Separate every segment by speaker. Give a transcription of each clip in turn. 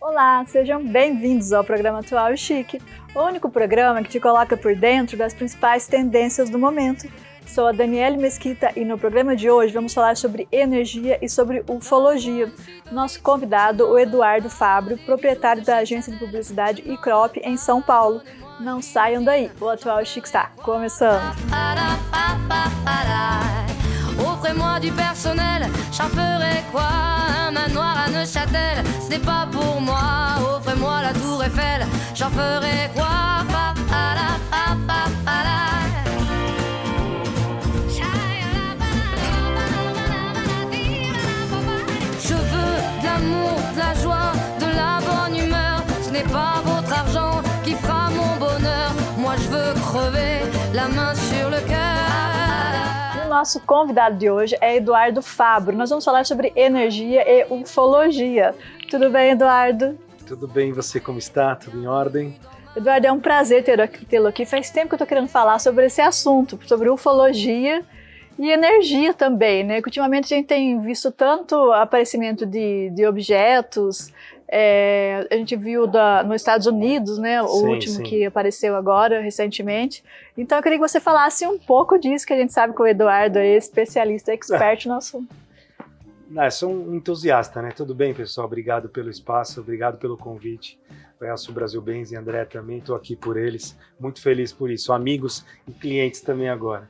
Speaker 1: Olá, sejam bem-vindos ao programa Atual e Chique, o único programa que te coloca por dentro das principais tendências do momento. Sou a Daniele Mesquita e no programa de hoje vamos falar sobre energia e sobre ufologia. Nosso convidado, o Eduardo Fabro, proprietário da agência de publicidade Icrop em São Paulo. Não saiam daí, o Atual e Chique está começando.
Speaker 2: Offrez-moi du personnel, j'en ferai quoi? Un manoir à Neuchâtel, ce n'est pas pour moi. Offrez-moi la tour Eiffel, j'en ferai quoi? Je veux de l'amour, de la joie, de la bonne humeur. Ce n'est pas votre argent qui fera mon bonheur. Moi je veux crever, la main sur le cœur.
Speaker 1: Nosso convidado de hoje é Eduardo Fabro. Nós vamos falar sobre energia e ufologia. Tudo bem, Eduardo?
Speaker 3: Tudo bem, você como está? Tudo em ordem?
Speaker 1: Eduardo, é um prazer tê-lo aqui. Faz tempo que eu estou querendo falar sobre esse assunto, sobre ufologia e energia também, né? Que ultimamente a gente tem visto tanto aparecimento de objetos. A gente viu nos Estados Unidos, né, o último que apareceu agora, recentemente. Então eu queria que você falasse um pouco disso, que a gente sabe que o Eduardo é especialista, expert no assunto.
Speaker 3: Eu sou um entusiasta, né? Tudo bem, pessoal? Obrigado pelo espaço, obrigado pelo convite. Conheço o Brasil Benz e André também, estou aqui por eles. Muito feliz por isso, amigos e clientes também agora.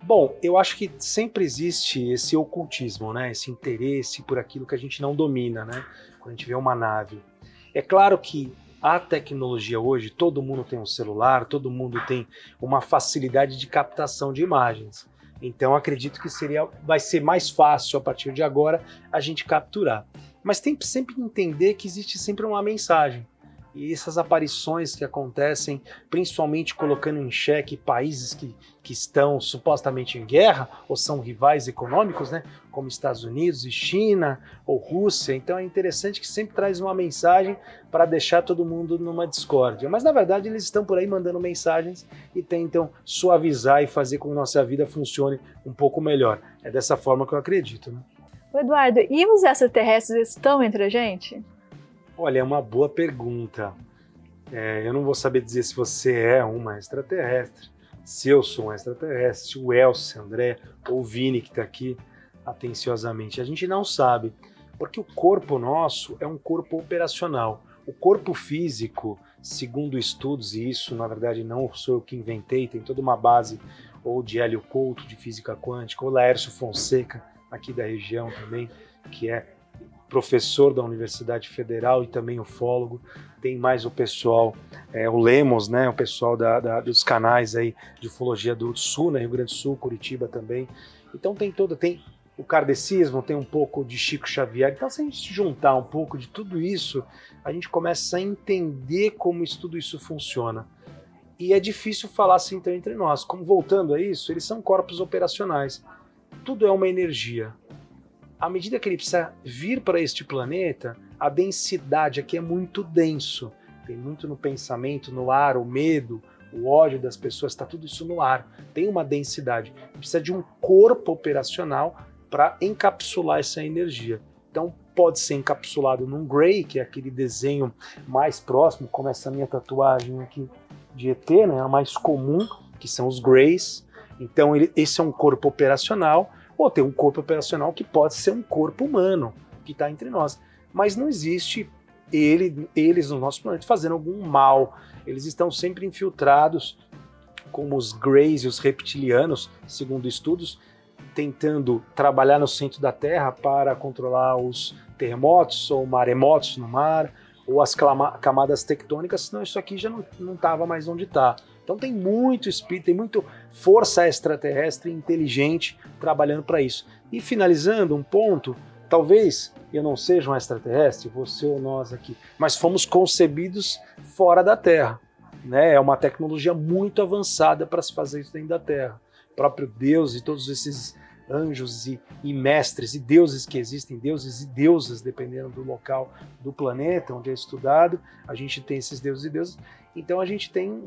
Speaker 3: Bom, eu acho que sempre existe esse ocultismo, né? Esse interesse por aquilo que a gente não domina, né? Quando a gente vê uma nave. É claro que a tecnologia hoje, todo mundo tem um celular, todo mundo tem uma facilidade de captação de imagens. Então acredito que vai ser mais fácil a partir de agora a gente capturar. Mas tem sempre que entender que existe sempre uma mensagem. E essas aparições que acontecem, principalmente colocando em xeque países que estão supostamente em guerra, ou são rivais econômicos, né, como Estados Unidos e China, ou Rússia. Então é interessante que sempre traz uma mensagem para deixar todo mundo numa discórdia. Mas na verdade eles estão por aí mandando mensagens e tentam suavizar e fazer com que a nossa vida funcione um pouco melhor. É dessa forma que eu acredito, né?
Speaker 1: Eduardo, e os extraterrestres estão entre a gente?
Speaker 3: Olha, é uma boa pergunta. Eu não vou saber dizer se você é uma extraterrestre, se eu sou um extraterrestre, o Elcio, André ou o Vini que está aqui atenciosamente. A gente não sabe, porque o corpo nosso é um corpo operacional. O corpo físico, segundo estudos, e isso na verdade não sou eu que inventei, tem toda uma base ou de Hélio Couto, de física quântica, ou Laércio Fonseca, aqui da região também, que é professor da Universidade Federal e também ufólogo. Tem mais o pessoal, o Lemos, né, o pessoal dos canais aí de ufologia do Sul, né, Rio Grande do Sul, Curitiba também. Então tem o kardecismo, tem um pouco de Chico Xavier. Então se a gente juntar um pouco de tudo isso, a gente começa a entender como tudo isso funciona. E é difícil falar assim então, entre nós. Como voltando a isso, eles são corpos operacionais. Tudo é uma energia. À medida que ele precisa vir para este planeta, a densidade aqui é muito denso. Tem muito no pensamento, no ar, o medo, o ódio das pessoas, está tudo isso no ar. Tem uma densidade. Precisa de um corpo operacional para encapsular essa energia. Então pode ser encapsulado num Grey, que é aquele desenho mais próximo, como essa minha tatuagem aqui de ET, né, a mais comum, que são os Greys. Então esse é um corpo operacional. Ou tem um corpo operacional que pode ser um corpo humano, que está entre nós. Mas não existe eles no nosso planeta fazendo algum mal. Eles estão sempre infiltrados, como os Greys e os reptilianos, segundo estudos, tentando trabalhar no centro da Terra para controlar os terremotos ou maremotos no mar, ou as camadas tectônicas, senão isso aqui já não estava mais onde está. Então tem muito espírito, tem muita força extraterrestre inteligente trabalhando para isso. E finalizando um ponto, talvez eu não seja um extraterrestre, você ou nós aqui, mas fomos concebidos fora da Terra, né? É uma tecnologia muito avançada para se fazer isso dentro da Terra. O próprio Deus e todos esses anjos e mestres e deuses que existem, deuses e deusas, dependendo do local do planeta onde é estudado, a gente tem esses deuses e deusas. Então a gente tem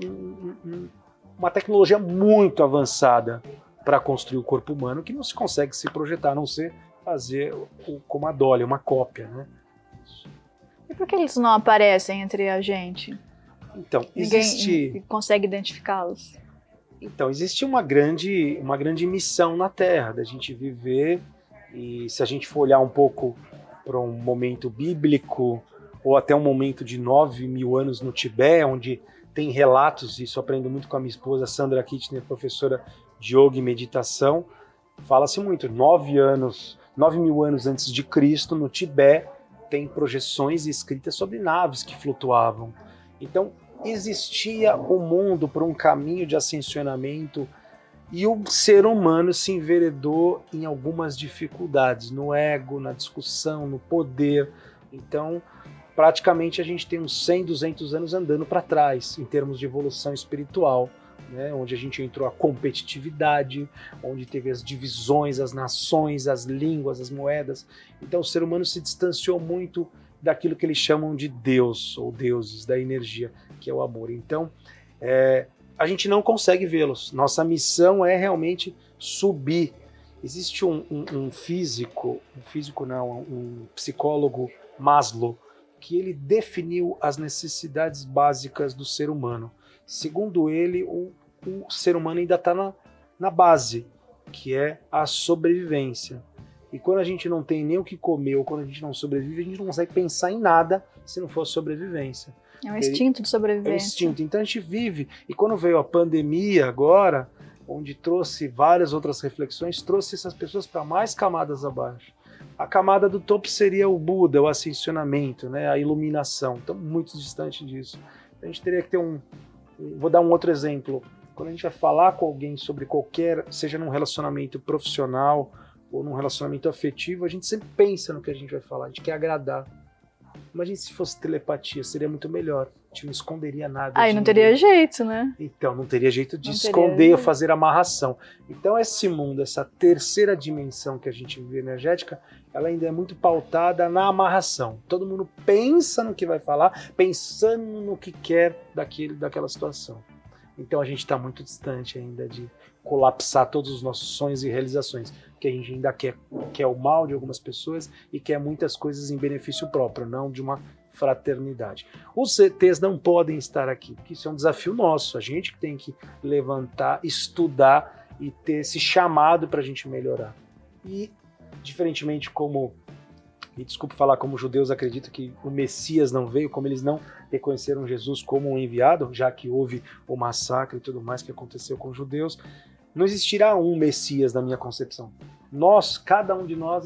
Speaker 3: uma tecnologia muito avançada para construir o corpo humano que não se consegue se projetar, a não ser fazer como a Dolly, uma cópia, né?
Speaker 1: por que eles não aparecem entre a gente?
Speaker 3: Então,
Speaker 1: Ninguém consegue identificá-los?
Speaker 3: Então, existe uma grande missão na Terra, da gente viver, e se a gente for olhar um pouco para um momento bíblico, ou até um momento de 9.000 anos no Tibete, onde tem relatos, isso eu aprendo muito com a minha esposa, Sandra Kittner, professora de yoga e meditação, fala-se muito, 9.000 anos antes de Cristo, no Tibete, tem projeções escritas sobre naves que flutuavam. Então, existia o mundo por um caminho de ascensionamento e o ser humano se enveredou em algumas dificuldades, no ego, na discussão, no poder. Então, praticamente a gente tem uns 100, 200 anos andando para trás em termos de evolução espiritual, né? Onde a gente entrou a competitividade, onde teve as divisões, as nações, as línguas, as moedas. Então, o ser humano se distanciou muito daquilo que eles chamam de Deus, ou deuses, da energia, que é o amor. Então, a gente não consegue vê-los. Nossa missão é realmente subir. Existe um psicólogo, Maslow, que ele definiu as necessidades básicas do ser humano. Segundo ele, o ser humano ainda está na base, que é a sobrevivência. E quando a gente não tem nem o que comer, ou quando a gente não sobrevive, a gente não consegue pensar em nada se não for sobrevivência.
Speaker 1: É um instinto de sobrevivência.
Speaker 3: É um instinto. Então a gente vive. E quando veio a pandemia agora, onde trouxe várias outras reflexões, trouxe essas pessoas para mais camadas abaixo. A camada do topo seria o Buda, o ascensionamento, né, a iluminação. Estamos muito distante disso. A gente teria que ter Vou dar um outro exemplo. Quando a gente vai falar com alguém sobre qualquer, seja num relacionamento profissional ou num relacionamento afetivo, a gente sempre pensa no que a gente vai falar, a gente quer agradar. Imagina se fosse telepatia, seria muito melhor. A gente não esconderia nada.
Speaker 1: Aí não teria jeito, né?
Speaker 3: Então, não teria jeito de esconder ou fazer amarração. Então, esse mundo, essa terceira dimensão que a gente vive energética, ela ainda é muito pautada na amarração. Todo mundo pensa no que vai falar, pensando no que quer daquela situação. Então, a gente está muito distante ainda de colapsar todos os nossos sonhos e realizações, porque a gente ainda quer o mal de algumas pessoas e quer muitas coisas em benefício próprio, não de uma fraternidade. Os ETs não podem estar aqui, porque isso é um desafio nosso, a gente que tem que levantar, estudar e ter esse chamado para a gente melhorar. E, diferentemente como, me desculpe falar, como os judeus acreditam que o Messias não veio, como eles não reconheceram Jesus como um enviado, já que houve o massacre e tudo mais que aconteceu com os judeus, não existirá um Messias na minha concepção. Nós, cada um de nós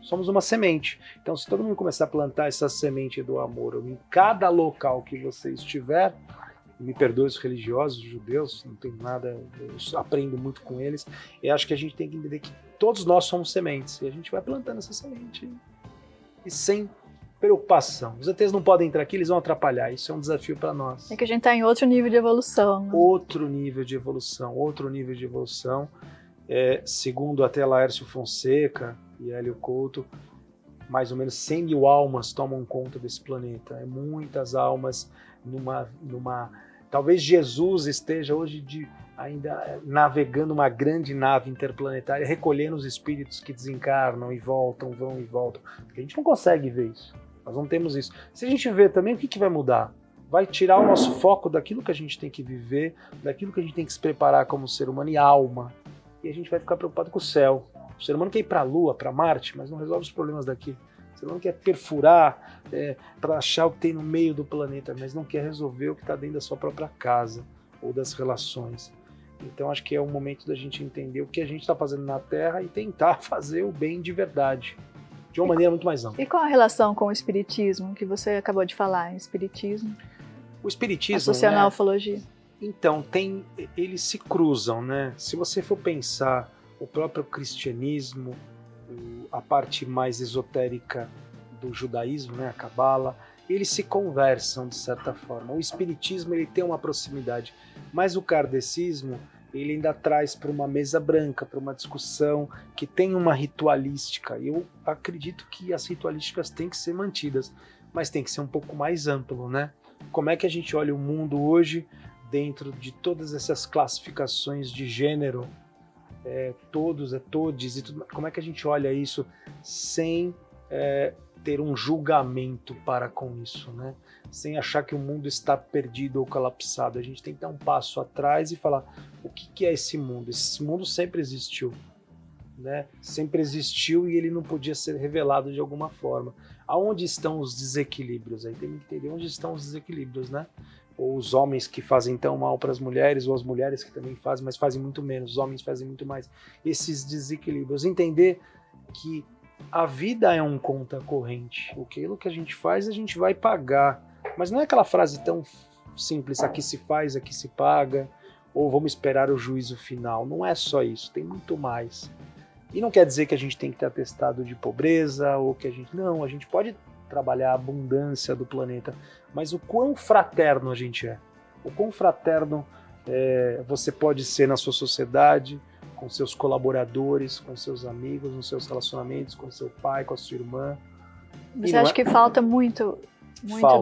Speaker 3: somos uma semente. Então, se todo mundo começar a plantar essa semente do amor em cada local que você estiver, me perdoe os religiosos, os judeus, não tenho nada, eu aprendo muito com eles, eu acho que a gente tem que entender que todos nós somos sementes, e a gente vai plantando essa semente, e sem preocupação. Os ETs não podem entrar aqui, eles vão atrapalhar, isso é um desafio para nós.
Speaker 1: É que a gente está em outro nível de evolução. Né?
Speaker 3: Outro nível de evolução. Segundo até Laércio Fonseca e Hélio Couto, mais ou menos 100 mil almas tomam conta desse planeta. É muitas almas Talvez Jesus esteja hoje ainda navegando uma grande nave interplanetária, recolhendo os espíritos que desencarnam e voltam, vão e voltam. Porque a gente não consegue ver isso. Nós não temos isso. Se a gente ver também, o que vai mudar? Vai tirar o nosso foco daquilo que a gente tem que viver, daquilo que a gente tem que se preparar como ser humano e alma. E a gente vai ficar preocupado com o céu. O ser humano quer ir para a Lua, para Marte, mas não resolve os problemas daqui. O ser humano quer perfurar para achar o que tem no meio do planeta, mas não quer resolver o que está dentro da sua própria casa ou das relações. Então acho que é o momento da gente entender o que a gente está fazendo na Terra e tentar fazer o bem de verdade, de uma maneira muito mais ampla.
Speaker 1: E qual a relação com o espiritismo, que você acabou de falar, espiritismo?
Speaker 3: O espiritismo,
Speaker 1: associando a ufologia.
Speaker 3: Então, eles se cruzam, né? Se você for pensar o próprio cristianismo, a parte mais esotérica do judaísmo, né, a Cabala, eles se conversam de certa forma. O espiritismo ele tem uma proximidade, mas o kardecismo ele ainda traz para uma mesa branca, para uma discussão que tem uma ritualística. Eu acredito que as ritualísticas têm que ser mantidas, mas tem que ser um pouco mais amplo, né? Como é que a gente olha o mundo hoje dentro de todas essas classificações de gênero, todos, todes e tudo, como é que a gente olha isso sem ter um julgamento para com isso, né? Sem achar que o mundo está perdido ou colapsado. A gente tem que dar um passo atrás e falar o que é esse mundo? Esse mundo sempre existiu, né? Sempre existiu e ele não podia ser revelado de alguma forma. Aonde estão os desequilíbrios? Aí tem que entender onde estão os desequilíbrios, né? Ou os homens que fazem tão mal para as mulheres, ou as mulheres que também fazem, mas fazem muito menos, os homens fazem muito mais. Esses desequilíbrios. Entender que a vida é um conta corrente. Aquilo que a gente faz, a gente vai pagar. Mas não é aquela frase tão simples, aqui se faz, aqui se paga, ou vamos esperar o juízo final. Não é só isso, tem muito mais. E não quer dizer que a gente tem que ter atestado de pobreza, ou que a gente... Não, a gente pode trabalhar a abundância do planeta, mas o quão fraterno a gente é. O quão fraterno você pode ser na sua sociedade, com seus colaboradores, com seus amigos, nos seus relacionamentos, com seu pai, com a sua irmã.
Speaker 1: Você acha que falta muito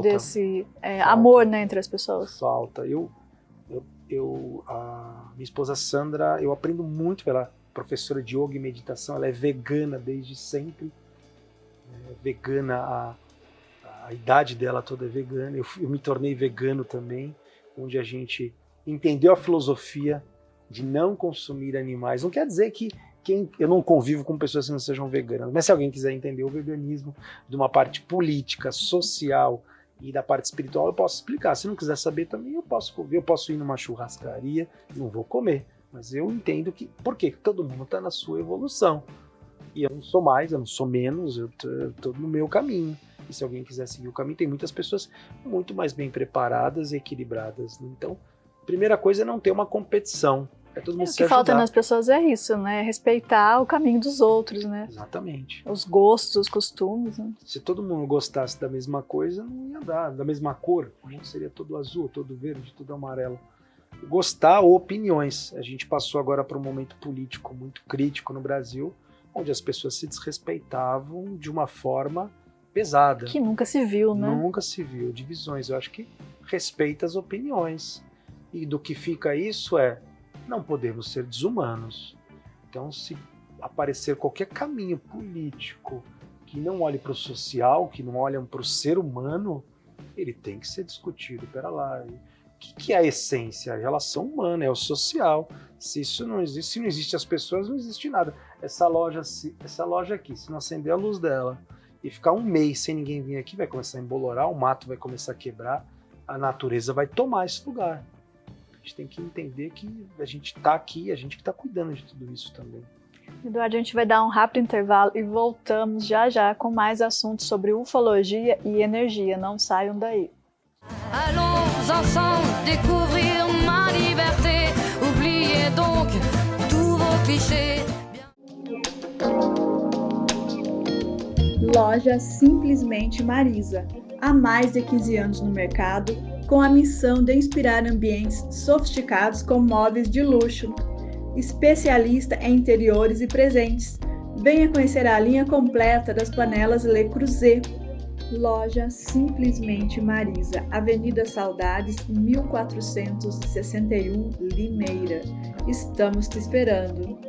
Speaker 1: desse amor, né, entre as pessoas?
Speaker 3: Falta. A minha esposa Sandra, eu aprendo muito pela professora de yoga e meditação, ela é vegana desde sempre, vegana, a idade dela toda é vegana, eu me tornei vegano também, onde a gente entendeu a filosofia de não consumir animais. Não quer dizer que eu não convivo com pessoas que não sejam veganas, mas se alguém quiser entender o veganismo de uma parte política, social e da parte espiritual, eu posso explicar. Se não quiser saber também, eu posso ir numa churrascaria, não vou comer, mas eu entendo que, porque todo mundo está na sua evolução, e eu não sou mais, eu não sou menos, eu estou no meu caminho. E se alguém quiser seguir o caminho, tem muitas pessoas muito mais bem preparadas e equilibradas. Então, primeira coisa é não ter uma competição. Todo mundo
Speaker 1: o que falta nas pessoas é isso, né? Respeitar o caminho dos outros, né?
Speaker 3: Exatamente.
Speaker 1: Os gostos, os costumes, né?
Speaker 3: Se todo mundo gostasse da mesma coisa, não ia dar. Da mesma cor, o mundo seria todo azul, todo verde, todo amarelo. Gostar ou opiniões. A gente passou agora por um momento político muito crítico no Brasil, onde as pessoas se desrespeitavam de uma forma pesada.
Speaker 1: Que nunca se viu, né?
Speaker 3: Nunca se viu. Divisões. Eu acho que respeita as opiniões. E do que fica isso não podemos ser desumanos. Então, se aparecer qualquer caminho político que não olhe para o social, que não olhe para o ser humano, ele tem que ser discutido. Pera lá, o que é a essência? A relação humana, é o social. Se isso não existe, se não existe as pessoas, não existe nada. Essa loja aqui, se não acender a luz dela e ficar um mês sem ninguém vir aqui, vai começar a embolorar, o mato vai começar a quebrar, a natureza vai tomar esse lugar. A gente tem que entender que a gente está aqui, a gente que está cuidando de tudo isso também.
Speaker 1: Eduardo, a gente vai dar um rápido intervalo e voltamos já com mais assuntos sobre ufologia e energia. Não saiam daí.
Speaker 2: Allons ensemble découvrir ma liberté. Oubliez donc tous vos clichés.
Speaker 4: Loja Simplesmente Marisa. Há mais de 15 anos no mercado, com a missão de inspirar ambientes sofisticados com móveis de luxo. Especialista em interiores e presentes. Venha conhecer a linha completa das panelas Le Creuset. Loja Simplesmente Marisa, Avenida Saudades, 1461, Limeira. Estamos te esperando.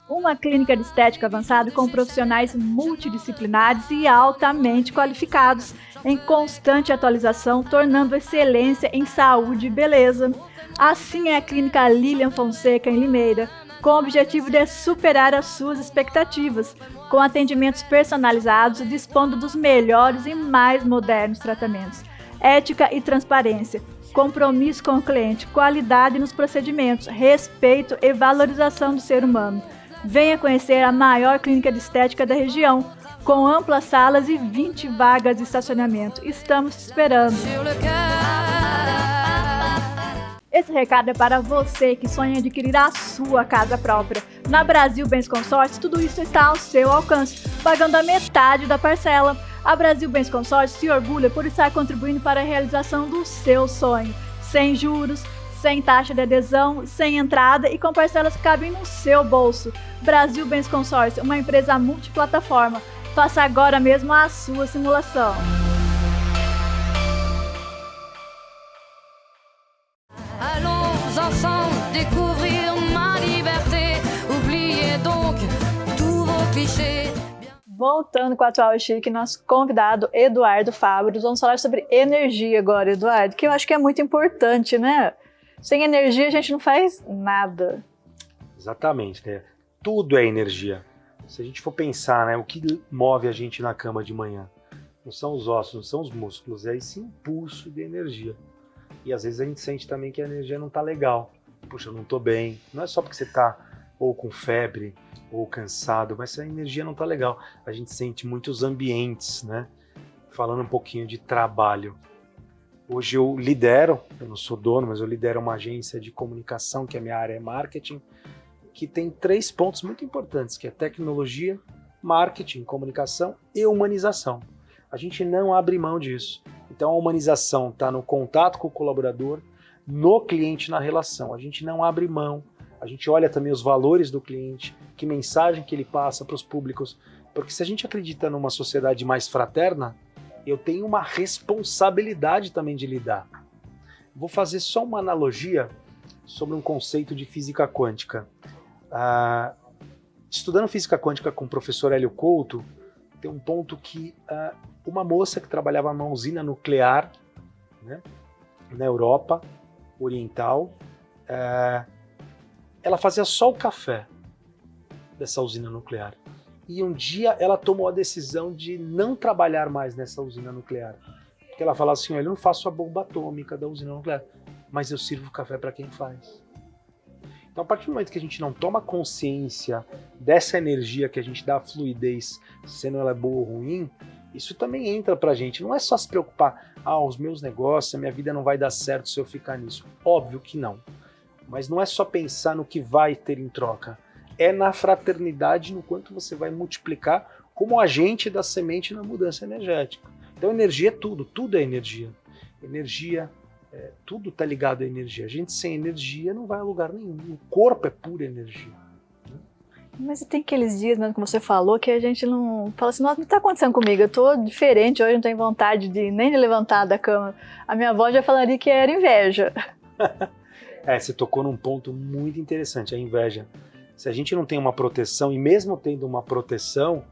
Speaker 1: Uma clínica de estética avançada com profissionais multidisciplinares e altamente qualificados, em constante atualização, tornando excelência em saúde e beleza. Assim é a Clínica Lilian Fonseca, em Limeira, com o objetivo de superar as suas expectativas, com atendimentos personalizados e dispondo dos melhores e mais modernos tratamentos. Ética e transparência, compromisso com o cliente, qualidade nos procedimentos, respeito e valorização do ser humano. Venha conhecer a maior clínica de estética da região, com amplas salas e 20 vagas de estacionamento. Estamos te esperando. Esse recado é para você que sonha em adquirir a sua casa própria. Na Brasil Bens Consórcio, tudo isso está ao seu alcance, pagando a metade da parcela. A Brasil Bens Consórcio se orgulha por estar contribuindo para a realização do seu sonho, sem juros, sem taxa de adesão, sem entrada e com parcelas que cabem no seu bolso. Brasil Bens Consórcio, uma empresa multiplataforma. Faça agora mesmo a sua simulação.
Speaker 2: Allons ensemble découvrir ma liberté. Oubliez donc tous vos clichés.
Speaker 1: Voltando com a Atual Chique, nosso convidado Eduardo Fabros. Vamos falar sobre energia agora, Eduardo, que eu acho que é muito importante, né? Sem energia a gente não faz nada.
Speaker 3: Exatamente, né? Tudo é energia. Se a gente for pensar, né, o que move a gente na cama de manhã, não são os ossos, não são os músculos, é esse impulso de energia. E às vezes a gente sente também que a energia não tá legal. Puxa, eu não tô bem. Não é só porque você tá ou com febre ou cansado, mas a energia não tá legal. A gente sente muitos ambientes, né? Falando um pouquinho de trabalho. Hoje eu não sou dono, mas eu lidero uma agência de comunicação, que a minha área é marketing, que tem 3 pontos muito importantes, que é tecnologia, marketing, comunicação e humanização. A gente não abre mão disso. Então a humanização está no contato com o colaborador, no cliente, na relação. A gente não abre mão. A gente olha também os valores do cliente, que mensagem que ele passa para os públicos. Porque se a gente acredita numa sociedade mais fraterna, eu tenho uma responsabilidade também de lidar. Vou fazer só uma analogia sobre um conceito de física quântica. Estudando física quântica com o professor Hélio Couto, tem um ponto que uma moça que trabalhava numa usina nuclear, né, na Europa Oriental, ela fazia só o café dessa usina nuclear. E um dia ela tomou a decisão de não trabalhar mais nessa usina nuclear. Porque ela falava assim, eu não faço a bomba atômica da usina nuclear, mas eu sirvo café para quem faz. Então, a partir do momento que a gente não toma consciência dessa energia que a gente dá fluidez, sendo ela boa ou ruim, isso também entra pra gente. Não é só se preocupar, os meus negócios, a minha vida não vai dar certo se eu ficar nisso. Óbvio que não. Mas não é só pensar no que vai ter em troca. É na fraternidade, no quanto você vai multiplicar como agente da semente na mudança energética. Então, energia é tudo, tudo é energia. Energia, tudo está ligado à energia. A gente sem energia não vai a lugar nenhum. O corpo é pura energia.
Speaker 1: Mas tem aqueles dias, né, como você falou, que a gente não fala assim, nossa, o que está acontecendo comigo? Eu estou diferente, hoje não tenho vontade nem de levantar da cama. A minha avó já falaria que era inveja.
Speaker 3: Você tocou num ponto muito interessante, a inveja. Se a gente não tem uma proteção, e mesmo tendo uma proteção,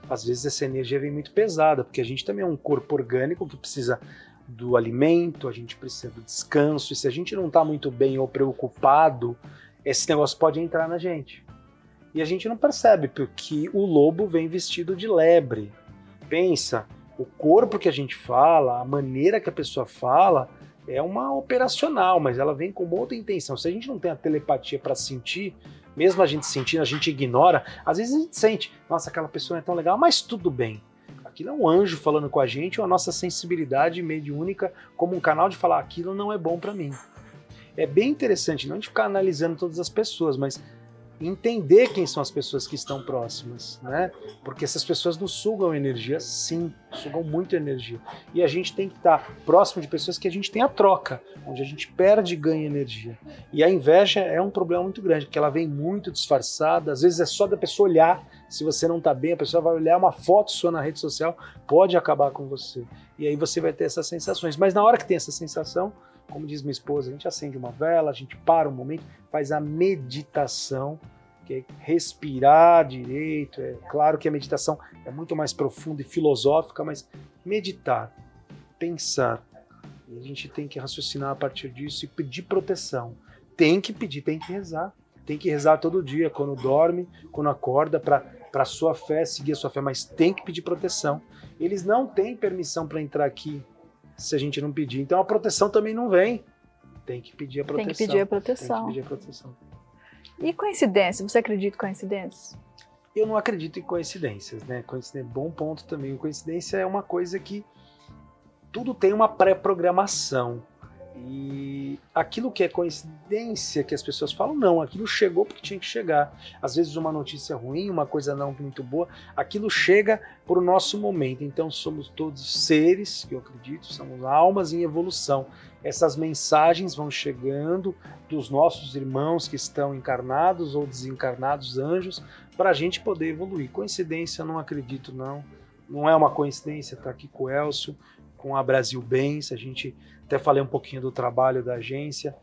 Speaker 3: às vezes essa energia vem muito pesada, porque a gente também é um corpo orgânico que precisa do alimento, a gente precisa do descanso, e se a gente não está muito bem ou preocupado, esse negócio pode entrar na gente. E a gente não percebe, porque o lobo vem vestido de lebre. Pensa, o corpo que a gente fala, a maneira que a pessoa fala, é uma operacional, mas ela vem com uma outra intenção. Se a gente não tem a telepatia para sentir, mesmo a gente sentindo, a gente ignora, às vezes a gente sente, nossa, aquela pessoa não é tão legal, mas tudo bem. Aquilo é um anjo falando com a gente, ou a nossa sensibilidade mediúnica como um canal de falar, aquilo não é bom para mim. É bem interessante, não a gente ficar analisando todas as pessoas, mas entender quem são as pessoas que estão próximas, né? Porque essas pessoas nos sugam energia, sim, sugam muita energia. E a gente tem que estar próximo de pessoas que a gente tem a troca, onde a gente perde e ganha energia. E a inveja é um problema muito grande, porque ela vem muito disfarçada, às vezes é só da pessoa olhar, se você não está bem, a pessoa vai olhar uma foto sua na rede social, pode acabar com você. E aí você vai ter essas sensações. Mas na hora que tem essa sensação, como diz minha esposa, a gente acende uma vela, a gente para um momento, faz a meditação, que é respirar direito. É claro que a meditação é muito mais profunda e filosófica, mas meditar, pensar. E a gente tem que raciocinar a partir disso e pedir proteção. Tem que pedir, tem que rezar. Tem que rezar todo dia, quando dorme, quando acorda, para a sua fé, seguir a sua fé, mas tem que pedir proteção. Eles não têm permissão para entrar aqui se a gente não pedir. Então a proteção também não vem. Tem que pedir a proteção.
Speaker 1: Tem que pedir a proteção.
Speaker 3: Tem que pedir a proteção.
Speaker 1: E coincidência? Você acredita em coincidências?
Speaker 3: Eu não acredito em coincidências, né? Coincidência, bom ponto também. Coincidência é uma coisa que tudo tem uma pré-programação. E aquilo que é coincidência, que as pessoas falam, não, aquilo chegou porque tinha que chegar. Às vezes uma notícia ruim, uma coisa não muito boa, aquilo chega para o nosso momento. Então somos todos seres, que eu acredito, somos almas em evolução. Essas mensagens vão chegando dos nossos irmãos que estão encarnados ou desencarnados, anjos, para a gente poder evoluir. Coincidência, eu não acredito, não. Não é uma coincidência estar aqui com o Elcio, com a Brasil Bens. A gente até falei um pouquinho do trabalho da agência.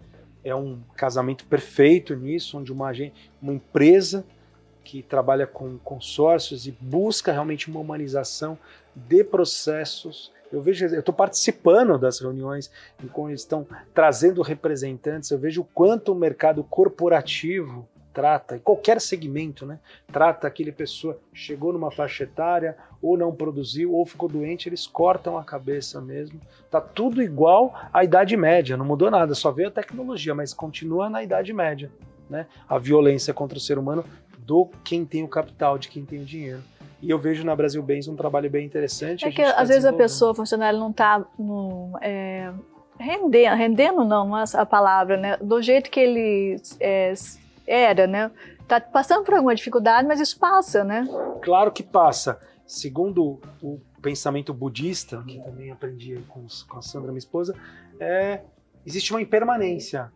Speaker 3: É um casamento perfeito nisso, onde uma empresa que trabalha com consórcios e busca realmente uma humanização de processos. Eu estou participando das reuniões em que eles estão trazendo representantes, eu vejo o quanto o mercado corporativo trata, em qualquer segmento, né? Trata aquele pessoa, chegou numa faixa etária, ou não produziu, ou ficou doente, eles cortam a cabeça mesmo. Tá tudo igual à Idade Média, não mudou nada, só veio a tecnologia, mas continua na Idade Média, né? A violência contra o ser humano do quem tem o capital, de quem tem o dinheiro. E eu vejo na Brasil Bens um trabalho bem interessante.
Speaker 1: É que às vezes a pessoa, o funcionário, não está rendendo não é a palavra, né? Do jeito que ele era, né? Tá passando por alguma dificuldade, mas isso passa, né?
Speaker 3: Claro que passa. Segundo o pensamento budista, que também aprendi com a Sandra, minha esposa, existe uma impermanência.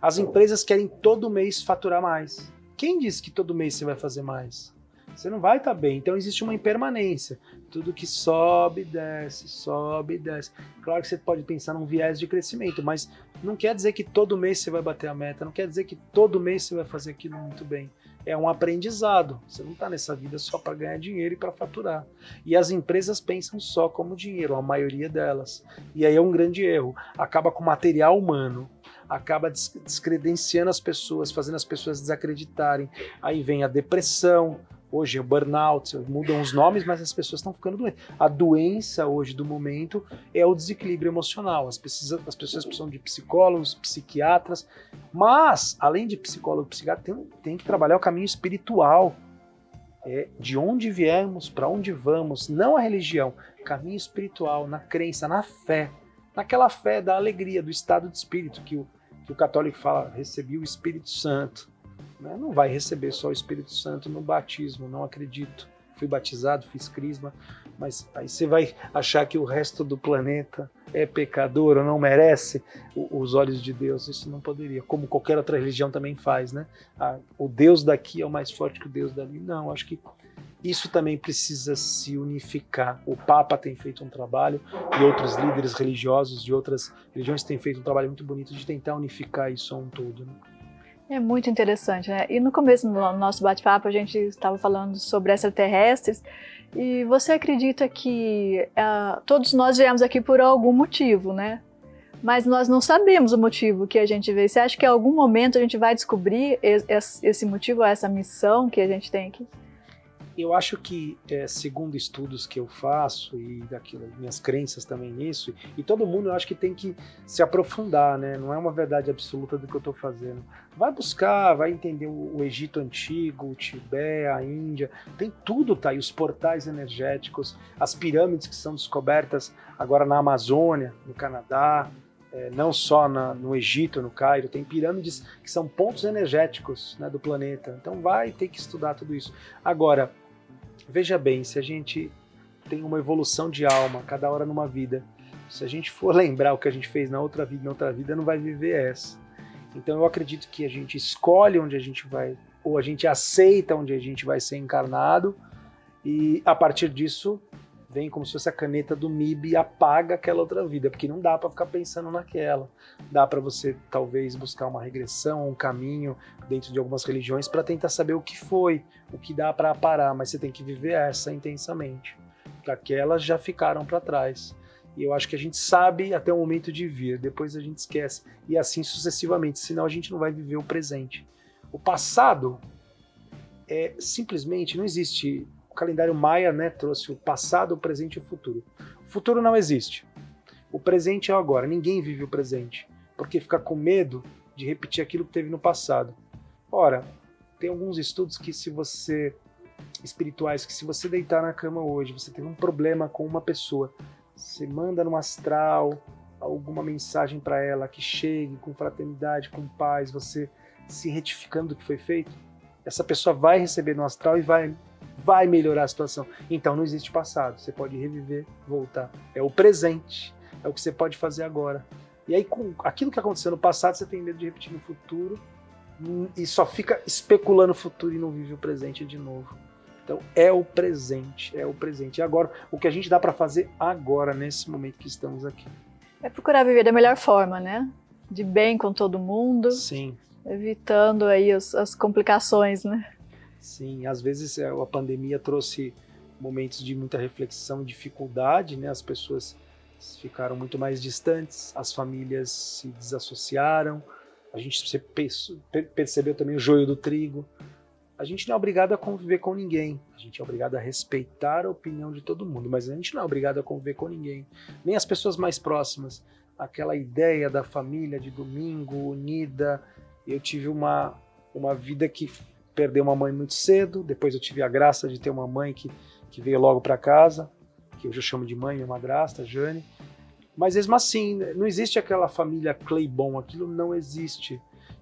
Speaker 3: As empresas querem todo mês faturar mais. Quem diz que todo mês você vai fazer mais? Você não vai estar bem. Então existe uma impermanência. Tudo que sobe, desce, sobe, desce. Claro que você pode pensar num viés de crescimento, mas não quer dizer que todo mês você vai bater a meta, não quer dizer que todo mês você vai fazer aquilo muito bem. É um aprendizado. Você não está nessa vida só para ganhar dinheiro e para faturar. E as empresas pensam só como dinheiro, a maioria delas. E aí é um grande erro. Acaba com material humano, acaba descredenciando as pessoas, fazendo as pessoas desacreditarem. Aí vem a depressão. Hoje é o burnout, mudam os nomes, mas as pessoas estão ficando doentes. A doença hoje do momento é o desequilíbrio emocional. As pessoas precisam de psicólogos, psiquiatras, mas, além de psicólogo e psiquiatra, tem que trabalhar o caminho espiritual. De onde viemos, para onde vamos, não a religião, caminho espiritual, na crença, na fé. Naquela fé da alegria, do estado de espírito, que o católico fala, recebi o Espírito Santo. Não vai receber só o Espírito Santo no batismo, não acredito. Fui batizado, fiz crisma, mas aí você vai achar que o resto do planeta é pecador ou não merece os olhos de Deus. Isso não poderia, como qualquer outra religião também faz, né? O Deus daqui é o mais forte que o Deus dali. Não, acho que isso também precisa se unificar. O Papa tem feito um trabalho e outros líderes religiosos de outras religiões têm feito um trabalho muito bonito de tentar unificar isso a um todo, né?
Speaker 1: É muito interessante, né? E no começo do nosso bate-papo a gente estava falando sobre extraterrestres e você acredita que todos nós viemos aqui por algum motivo, né? Mas nós não sabemos o motivo que a gente veio. Você acha que em algum momento a gente vai descobrir esse motivo, essa missão que a gente tem aqui?
Speaker 3: Eu acho que, segundo estudos que eu faço e minhas crenças também nisso, e todo mundo eu acho que tem que se aprofundar, né? Não é uma verdade absoluta do que eu estou fazendo. Vai buscar, vai entender o Egito Antigo, o Tibete, a Índia, tem tudo, tá aí, os portais energéticos, as pirâmides que são descobertas agora na Amazônia, no Canadá, não só no Egito, no Cairo, tem pirâmides que são pontos energéticos, né, do planeta. Então vai ter que estudar tudo isso. Agora, veja bem, se a gente tem uma evolução de alma, cada hora numa vida, se a gente for lembrar o que a gente fez na outra vida, não vai viver essa. Então eu acredito que a gente escolhe onde a gente vai, ou a gente aceita onde a gente vai ser encarnado, e a partir disso vem como se fosse a caneta do MIB e apaga aquela outra vida, porque não dá para ficar pensando naquela. Dá para você talvez buscar uma regressão, um caminho dentro de algumas religiões para tentar saber o que foi, o que dá para parar, mas você tem que viver essa intensamente, porque aquelas já ficaram para trás. E eu acho que a gente sabe até o momento de vir, depois a gente esquece, e assim sucessivamente, senão a gente não vai viver o presente. O passado simplesmente não existe. O calendário maia, né, trouxe o passado, o presente e o futuro. O futuro não existe. O presente é o agora. Ninguém vive o presente, porque fica com medo de repetir aquilo que teve no passado. Ora, tem alguns estudos espirituais que se você deitar na cama hoje, você teve um problema com uma pessoa, você manda no astral alguma mensagem para ela que chegue com fraternidade, com paz, você se retificando do que foi feito, essa pessoa vai receber no astral e vai melhorar a situação. Então não existe passado, você pode reviver, voltar. É o presente, é o que você pode fazer agora. E aí com aquilo que aconteceu no passado, você tem medo de repetir no futuro e só fica especulando o futuro e não vive o presente de novo. Então é o presente. E agora, o que a gente dá para fazer agora, nesse momento que estamos aqui?
Speaker 1: É procurar viver da melhor forma, né? De bem com todo mundo.
Speaker 3: Sim.
Speaker 1: Evitando aí as complicações, né?
Speaker 3: Sim, às vezes a pandemia trouxe momentos de muita reflexão e dificuldade, né? As pessoas ficaram muito mais distantes, as famílias se desassociaram, a gente percebeu também o joio do trigo. A gente não é obrigado a conviver com ninguém, a gente é obrigado a respeitar a opinião de todo mundo, mas a gente não é obrigado a conviver com ninguém, nem as pessoas mais próximas. Aquela ideia da família de domingo, unida. Eu tive uma vida que perdeu uma mãe muito cedo, depois eu tive a graça de ter uma mãe que veio logo para casa, que hoje eu chamo de mãe, minha madrasta, Jane. Mas mesmo assim, não existe aquela família Claybon, aquilo não existe.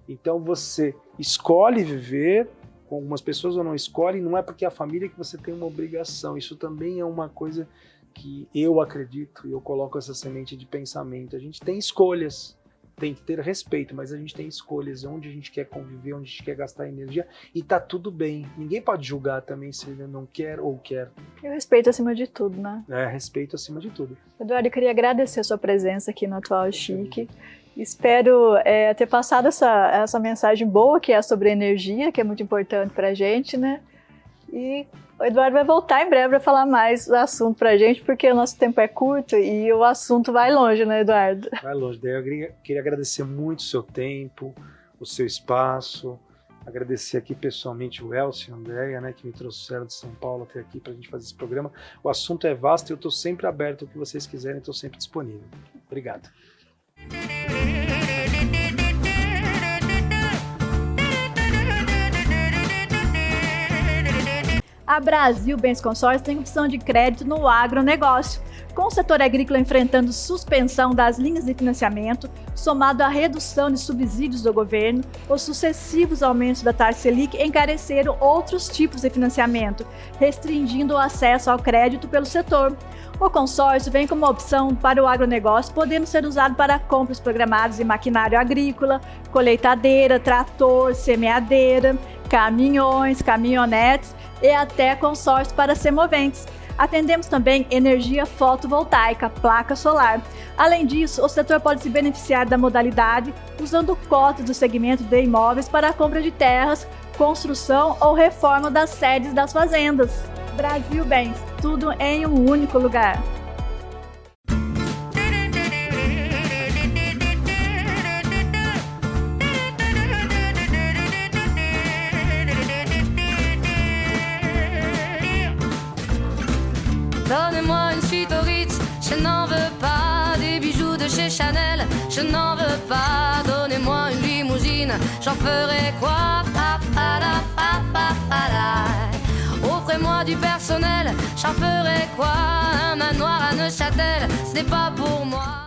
Speaker 3: Então você escolhe viver com algumas pessoas ou não escolhe, não é porque é a família que você tem uma obrigação. Isso também é uma coisa que eu acredito, e eu coloco essa semente de pensamento. A gente tem escolhas, tem que ter respeito, mas a gente tem escolhas, onde a gente quer conviver, onde a gente quer gastar energia, e tá tudo bem. Ninguém pode julgar também se ele não quer ou quer.
Speaker 1: E o respeito acima de tudo, né?
Speaker 3: Respeito acima de tudo.
Speaker 1: Eduardo, eu queria agradecer a sua presença aqui no Atual Chique. Espero ter passado essa mensagem boa, que é sobre energia, que é muito importante pra gente, né? E o Eduardo vai voltar em breve para falar mais do assunto pra gente, porque o nosso tempo é curto e o assunto vai longe, né, Eduardo?
Speaker 3: Vai longe. Daí eu queria agradecer muito o seu tempo, o seu espaço, agradecer aqui pessoalmente o Elcio e a Andréia, né, que me trouxeram de São Paulo até aqui pra gente fazer esse programa. O assunto é vasto e eu estou sempre aberto ao que vocês quiserem, estou sempre disponível. Obrigado.
Speaker 1: A Brasil Bens Consórcio tem opção de crédito no agronegócio. Com o setor agrícola enfrentando suspensão das linhas de financiamento, somado à redução de subsídios do governo, os sucessivos aumentos da taxa Selic encareceram outros tipos de financiamento, restringindo o acesso ao crédito pelo setor. O consórcio vem como opção para o agronegócio, podendo ser usado para compras programadas de maquinário agrícola, colheitadeira, trator, semeadeira, caminhões, caminhonetes e até consórcio para semoventes. Atendemos também energia fotovoltaica, placa solar. Além disso, o setor pode se beneficiar da modalidade usando cotas do segmento de imóveis para a compra de terras, construção ou reforma das sedes das fazendas. Brasil Bens, tudo em um único lugar.
Speaker 2: Donnez-moi une suite au Ritz, je n'en veux pas. Des bijoux de chez Chanel, je n'en veux pas. Donnez-moi une limousine, j'en ferai quoi? Offrez-moi du personnel, j'en ferai quoi? Un manoir à Neuchâtel, ce n'est pas pour moi.